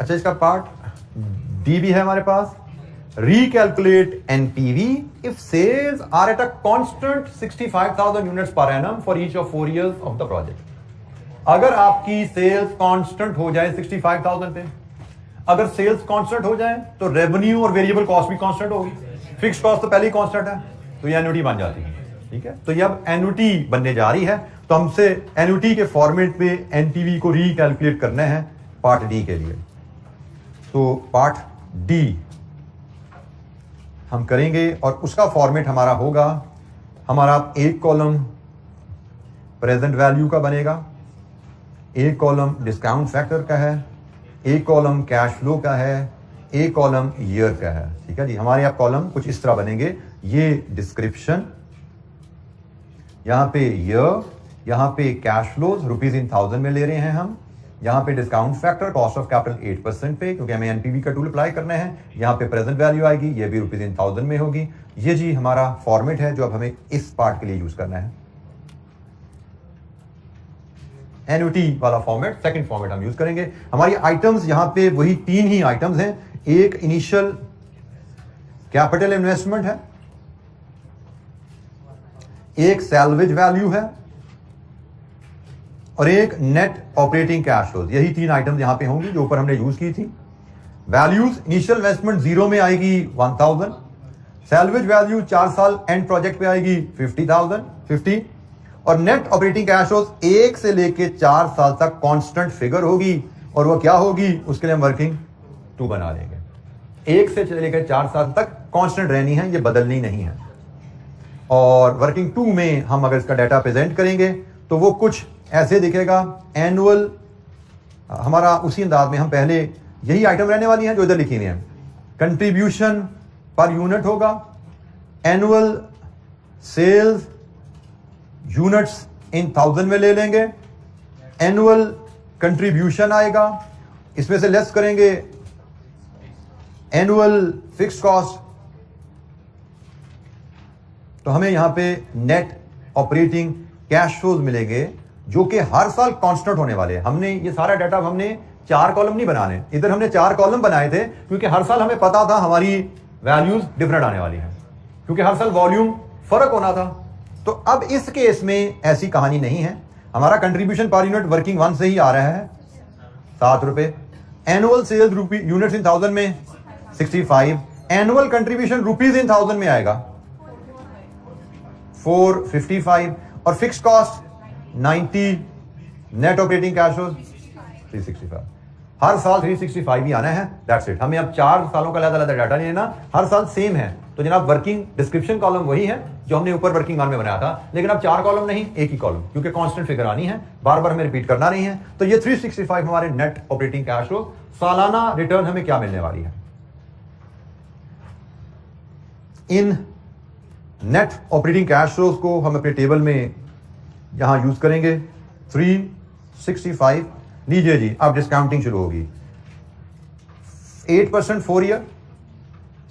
अच्छा, इसका पार्ट डी भी है हमारे पास। Recalculate NPV if sales are at a constant 65,000 units per annum for each of 4 years of the project. अगर आपकी सेल्स कांस्टेंट हो जाए 65,000 पे, अगर सेल्स कांस्टेंट हो जाए तो रेवेन्यू और वेरिएबल कॉस्ट भी कांस्टेंट होगी। फिक्स कॉस्ट तो पहले ही कांस्टेंट है, तो ये एन्युटी बन जाती है। ठीक है, तो ये अब एन्युटी बनने जा रही है, तो हमसे एन्युटी के फॉर्मेट पे एनपीवी को रिकैलकुलेट करना है पार्ट डी के लिए। तो पार्ट डी हम करेंगे और उसका फॉर्मेट हमारा होगा, हमारा एक कॉलम प्रेजेंट वैल्यू का बनेगा, एक कॉलम डिस्काउंट फैक्टर का है, एक कॉलम कैश फ्लो का है, एक कॉलम ईयर का है। ठीक है जी, हमारे यहाँ कॉलम कुछ इस तरह बनेंगे। ये डिस्क्रिप्शन, यहाँ पे ईयर, यहाँ पे कैश फ्लोज रुपीज इन 1000 में ले रहे हैं हम, यहाँ पे discount factor cost of capital 8% पे, क्योंकि हमें एनपीवी का टूल अप्लाई करना है। यहाँ पे प्रेजेंट वैल्यू आएगी, ये भी रुपीज इन 1000 में होगी। ये जी हमारा फॉर्मेट है जो अब हमें इस पार्ट के लिए यूज करना है। एन्युटी वाला फॉर्मेट, सेकंड फॉर्मेट हम यूज करेंगे। हमारी आइटम्स यहाँ पे वही 3 ही आइटम्स हैं। एक इनिशियल कैपिटल इन्वेस्टमेंट है, एक सैल्वेज वैल्यू है और एक नेट ऑपरेटिंग कैश फ्लोज। यही 3 आइटम्स यहां पे होंगी जो ऊपर हमने यूज की थी। वैल्यूज, इनिशियल इन्वेस्टमेंट 0 में आएगी 1000, सैल्वेज वैल्यू 4 साल एंड प्रोजेक्ट पे आएगी 50 और नेट ऑपरेटिंग कैश फ्लोज 1 से लेके 4 साल तक कांस्टेंट फिगर होगी। और वो क्या होगी, उसके लिए हम वर्किंग 2 बना लेंगे। 1 से लेकर 4 साल तक कांस्टेंट रहनी है, ये बदलनी नहीं है। और वर्किंग 2 में हम अगर इसका डाटा प्रेजेंट करेंगे तो वो कुछ ऐसे दिखेगा। एनुअल, हमारा उसी अंदाज में हम पहले यही आइटम रहने वाली हैं जो इधर लिखी हुई हैं। कंट्रीब्यूशन पर यूनिट होगा, एनुअल सेल्स यूनिट्स इन 1000 में ले लेंगे, एनुअल कंट्रीब्यूशन आएगा, इसमें से लेस करेंगे एनुअल फिक्स कॉस्ट, तो हमें यहां पे नेट ऑपरेटिंग कैश फ्लोज मिलेंगे जो कि हर साल कांस्टेंट होने वाले हैं। हमने ये सारा डाटा हमने 4 कॉलम नहीं बनाने, इधर हमने 4 कॉलम बनाए थे क्योंकि हर साल हमें पता था हमारी वैल्यूज डिफरेंट आने वाली हैं, क्योंकि हर साल वॉल्यूम फर्क होना था। तो अब इस केस में ऐसी कहानी नहीं है, हमारा कंट्रीब्यूशन पर यूनिट वर्किंग 1 से ही आ रहा है 7 रुपए, एनुअल सेल्स यूनिट्स इन 1000 में 65, एनुअल कंट्रीब्यूशन रुपीज इन 1000 में आएगा 455 और fix cost 90, net operating cash flow 365। हर साल 365 ही आना है, दैट्स इट। हमें अब 4 सालों का अलग-अलग डाटा नहीं लेना, हर साल सेम है। तो जनाब वर्किंग डिस्क्रिप्शन कॉलम वही है जो हमने ऊपर वर्किंग 1 में बनाया था, लेकिन अब 4 कॉलम नहीं, एक ही कॉलम, क्योंकि कांस्टेंट फिगर आनी है, बार बार हमें रिपीट करना नहीं है। तो ये 365 हमारे नेट ऑपरेटिंग कैश फ्लो, सालाना रिटर्न हमें क्या मिलने वाली है। इन नेट ऑपरेटिंग कैश फ्लोज को हम अपने टेबल में यहां यूज करेंगे। 365 लीजिए जी, अब डिस्काउंटिंग शुरू होगी। 8% 4 ईयर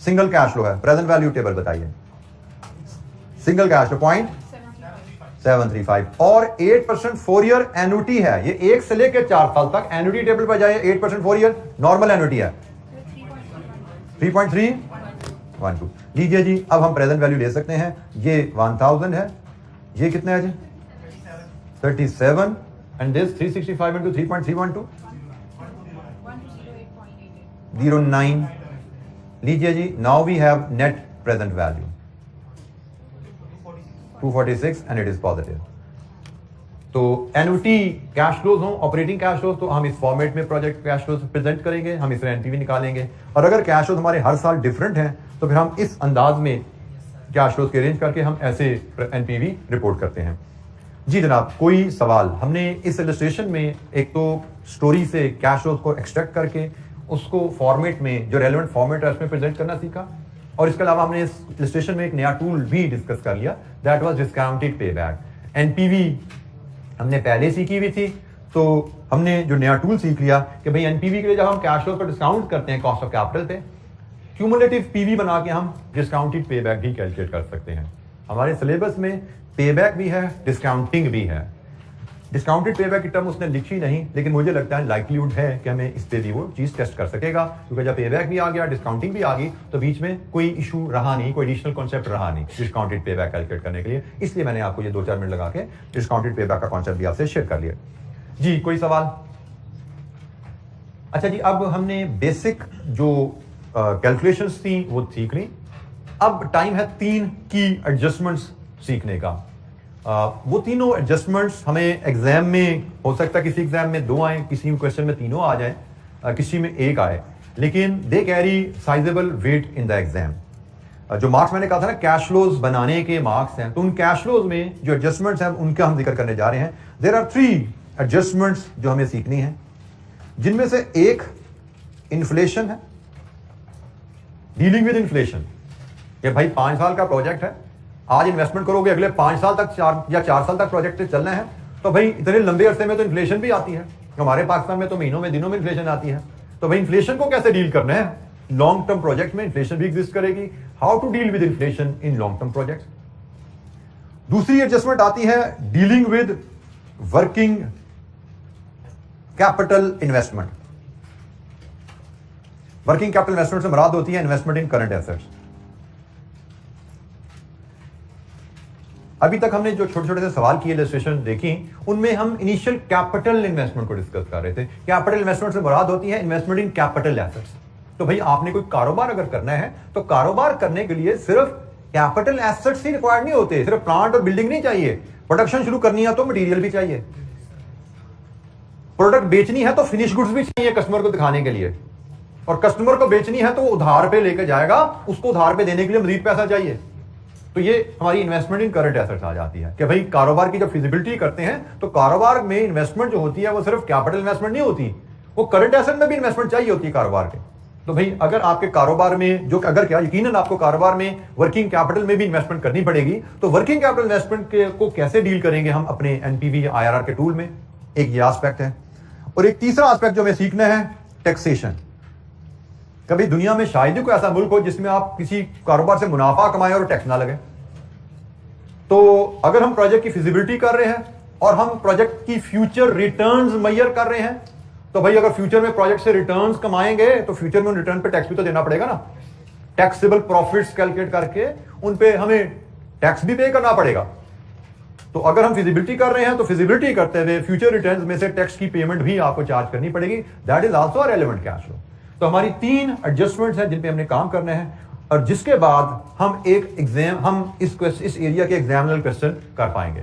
सिंगल कैश फ्लो है, प्रेजेंट वैल्यू टेबल बताइए। सिंगल कैश फ्लो 0.735 और 8% 4 ईयर एन्युटी है, ये 1 से लेकर 4 साल तक एन्युटी टेबल पर जाइए। 8% 4 ईयर नॉर्मल एन्युटी है 3.312। लीजिए जी, अब हम प्रेजेंट वैल्यू ले सकते हैं। ये 1000 है, ये कितना है जी 37 एंड दिस 365 into 3.312 09। लीजिए जी, now we have net present value 246 and it is positive. तो एन्युटी कैश फ्लोज हो, ऑपरेटिंग कैश फ्लोज, तो हम इस फॉर्मेट में प्रोजेक्ट कैश फ्लोज प्रेजेंट करेंगे, हम इसमें एनपीवी निकालेंगे। और अगर कैश फ्लोज हमारे हर साल डिफरेंट हैं तो फिर हम इस अंदाज में कैश फ्लोज के अरेंज करके हम ऐसे एनपीवी रिपोर्ट करते हैं। जी जनाब, कोई सवाल? हमने इस इलस्ट्रेशन में एक तो स्टोरी से कैश फ्लोज को एक्सट्रैक्ट करके उसको फॉर्मेट में, जो रेलेवेंट फॉर्मेट है उसमें प्रेजेंट करना सीखा, और इसके अलावा हमने इस इलस्ट्रेशन में एक नया टूल भी डिस्कस कर लिया, that was discounted payback. NPV हमने पहले सीखी हुई थी, तो हमने जो नया टूल सीख लिया कि भाई एनपीवी के लिए जब हम कैश फ्लो पर डिस्काउंट करते हैं कॉस्ट ऑफ कैपिटल पे, क्यूमुलेटिव पीवी बना के हम डिस्काउंटेड पेबैक भी कैलकुलेट कर सकते हैं। हमारे सिलेबस में पेबैक भी है, डिस्काउंटिंग भी है। डिस्काउंटेड पेबैक की टर्म उसने लिखी नहीं, लेकिन मुझे लगता है लाइक्लीहुड है कि हमें इस पे भी वो चीज टेस्ट कर सकेगा, क्योंकि जब पेबैक भी आ गया, डिस्काउंटिंग भी आ गई, तो बीच में कोई इशू रहा नहीं, कोई एडिशनल कॉन्सेप्ट रहा नहीं डिस्काउंटेड पेबैक कैलकुलेट करने के लिए। इसलिए मैंने आपको ये 2-4 मिनट लगा के डिस्काउंटेड पेबैक का कॉन्सेप्ट भी आपसे शेयर कर लिया। जी कोई सवाल? अच्छा जी, अब हमने बेसिक जो कैलकुलेशंस थी वो सीख ली। अब टाइम है 3 की एडजस्टमेंट्स सीखने का। वो तीनों एडजस्टमेंट्स हमें एग्जाम में हो सकता है, किसी एग्जाम में 2 आए, किसी क्वेश्चन में तीनों आ जाए, किसी में 1 आए, लेकिन they carry sizeable weight in the exam. जो मार्क्स मैंने कहा था ना, कैश फ्लोज बनाने के मार्क्स हैं, तो उन कैश फ्लोज में जो एडजस्टमेंट्स हैं उनका हम जिक्र करने जा रहे हैं। देयर आर 3 एडजस्टमेंट्स जो हमें सीखनी है, जिनमें से एक इन्फ्लेशन है, डीलिंग विद इन्फ्लेशन। कि भाई 5 साल का प्रोजेक्ट है, आज इन्वेस्टमेंट करोगे, अगले 5 साल तक 4 साल तक प्रोजेक्ट चलना है, तो भाई इतने लंबे अरसे में तो इन्फ्लेशन भी आती है। हमारे पाकिस्तान में तो महीनों में, दिनों में इन्फ्लेशन आती है। तो भाई इन्फ्लेशन को कैसे डील करना है? लॉन्ग टर्म प्रोजेक्ट में इन्फ्लेशन भी एग्जिस्ट करेगी। How to deal with inflation in long term project. दूसरी एडजस्टमेंट आती है dealing with working capital investment. Working capital investment से मुराद होती है इन्वेस्टमेंट इन करंट एसेट्स। अभी तक हमने जो छोटे छोटे से सवाल किए, इलस्ट्रेशन देखी, उनमें हम इनिशियल कैपिटल इन्वेस्टमेंट को डिस्कस कर रहे थे। कैपिटल इन्वेस्टमेंट से मुराद होती है इन्वेस्टमेंट इन कैपिटल एसेट्स। तो भाई आपने कोई कारोबार अगर करना है, तो कारोबार करने के लिए सिर्फ कैपिटल एसेट्स ही रिक्वायर्ड नहीं होते, सिर्फ प्लांट और बिल्डिंग नहीं चाहिए। प्रोडक्शन शुरू करनी है तो मटेरियल भी चाहिए, प्रोडक्ट बेचनी है तो फिनिश गुड्स भी चाहिए कस्टमर को दिखाने के लिए, और कस्टमर को बेचनी है तो उधार पे लेकर जाएगा, उसको उधार पे देने के लिए मजीद पैसा चाहिए। तो ये हमारी इन्वेस्टमेंट इन करंट एसेट्स आ जाती है कि भाई कारोबार की जब फिजिबिलिटी करते हैं तो कारोबार में इन्वेस्टमेंट जो होती है वो सिर्फ कैपिटल इन्वेस्टमेंट नहीं होती, वो करंट एसेट में भी इन्वेस्टमेंट चाहिए होती है कारोबार के। तो भाई अगर आपके कारोबार में जो अगर क्या यकीनन आपको कारोबार में वर्किंग कैपिटल में भी इन्वेस्टमेंट करनी पड़ेगी, तो वर्किंग कैपिटल इन्वेस्टमेंट को कैसे डील करेंगे हम अपने एनपीवी या आईआरआर के टूल में, एक ये एस्पेक्ट है। और एक तीसरा एस्पेक्ट जो हमें सीखना है, टैक्सेशन। कभी दुनिया में शायद ही कोई ऐसा मुल्क हो जिसमें आप किसी कारोबार से मुनाफा कमाएं और टैक्स ना लगे। तो अगर हम प्रोजेक्ट की फिजिबिलिटी कर रहे हैं और हम प्रोजेक्ट की फ्यूचर रिटर्न्स मेजर कर रहे हैं, तो भाई अगर फ्यूचर में प्रोजेक्ट से रिटर्न्स कमाएंगे तो फ्यूचर में उन रिटर्न पे टैक्स भी तो देना पड़ेगा ना। टैक्सेबल प्रॉफिट्स कैलकुलेट करके उन पे हमें टैक्स भी पे करना पड़ेगा। तो अगर हम फिजिबिलिटी कर रहे हैं तो फिजिबिलिटी करते हुए फ्यूचर रिटर्न्स में से टैक्स की पेमेंट भी आपको चार्ज करनी पड़ेगी। That is also relevant cash flow. तो हमारी 3 एडजस्टमेंट्स हैं जिन पे हमने काम करना है, और जिसके बाद हम इस एरिया के एग्जामिनल क्वेश्चन कर पाएंगे।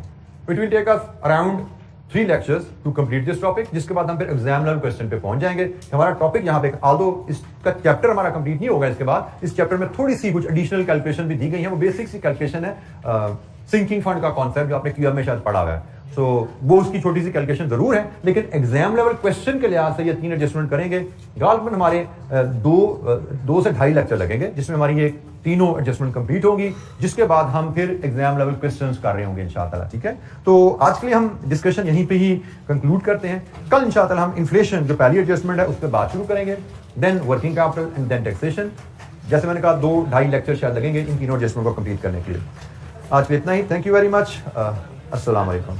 It will take us around 3 lectures to complete this topic, जिसके बाद हम फिर एग्जामिनल क्वेश्चन पे पहुंच जाएंगे। हमारा टॉपिक यहाँ पे, आल्दो इसका चैप्टर हमारा कंप्लीट नहीं होगा, इसके बाद इस चैप्टर में थोड़ी सी कुछ एडिशनल कैलकुलेशन भी दी गई है। वो बेसिक सी कैलकुलेशन है, सिंकिंग फंड का कॉन्सेप्ट जो आपने क्यूएम में शायद पढ़ा हुआ है। सो वो उसकी छोटी सी कैलकुलेशन जरूर है, लेकिन एग्जाम लेवल क्वेश्चन के लिहाज से ये 3 एडजस्टमेंट करेंगे। गालबन हमारे 2 से 2.5 लेक्चर लगेंगे, जिसमें हमारी ये तीनों एडजस्टमेंट कंप्लीट होगी, जिसके बाद हम फिर एग्जाम लेवल क्वेश्चंस कर रहे होंगे इंशाअल्लाह। ठीक है, तो आज के लिए हम डिस्कशन यहीं पे ही कंक्लूड करते हैं। कल इंशाअल्लाह हम इन्फ्लेशन जो पहली एडजस्टमेंट है उस पर बात शुरू करेंगे, then working capital and then taxation. जैसे मैंने कहा 2-2.5 लेक्चर शायद लगेंगे इन तीनों एडजस्टमेंट को कंप्लीट करने के लिए। आज के लिए इतना ही। Thank you very much. अस्सलाम वालेकुम।